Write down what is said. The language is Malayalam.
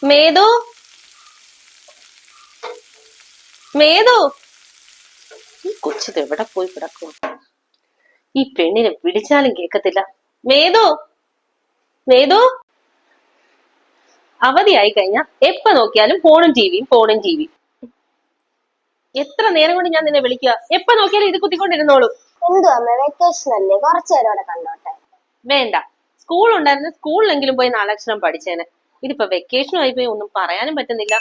മേതു മേതു ഈ കൊച്ചത് എവിടെ പോയി കിടക്കും? ഈ പെണ്ണിനെ പിടിച്ചാലും കേക്കത്തില്ല. മേതു മേതു അവധിയായി കഴിഞ്ഞാ എപ്പ നോക്കിയാലും ഫോണും ടിവിയും. എത്ര നേരം കൊണ്ട് ഞാൻ നിന്നെ വിളിക്കുക? എപ്പ നോക്കിയാലും ഇത് കുത്തിക്കൊണ്ടിരുന്നോളൂ. എന്തുവാ വെക്കേഷൻ അല്ലേ, കുറച്ചുനേരം ഇവിടെ കണ്ടോട്ടെ. വേണ്ട, സ്കൂൾ ഉണ്ടായിരുന്നു, സ്കൂളിലെങ്കിലും പോയി 4 അക്ഷരം പഠിച്ചേനെ. ഇതിപ്പോ വെക്കേഷനും ആയിപ്പോയി, ഒന്നും പറയാനും പറ്റുന്നില്ല.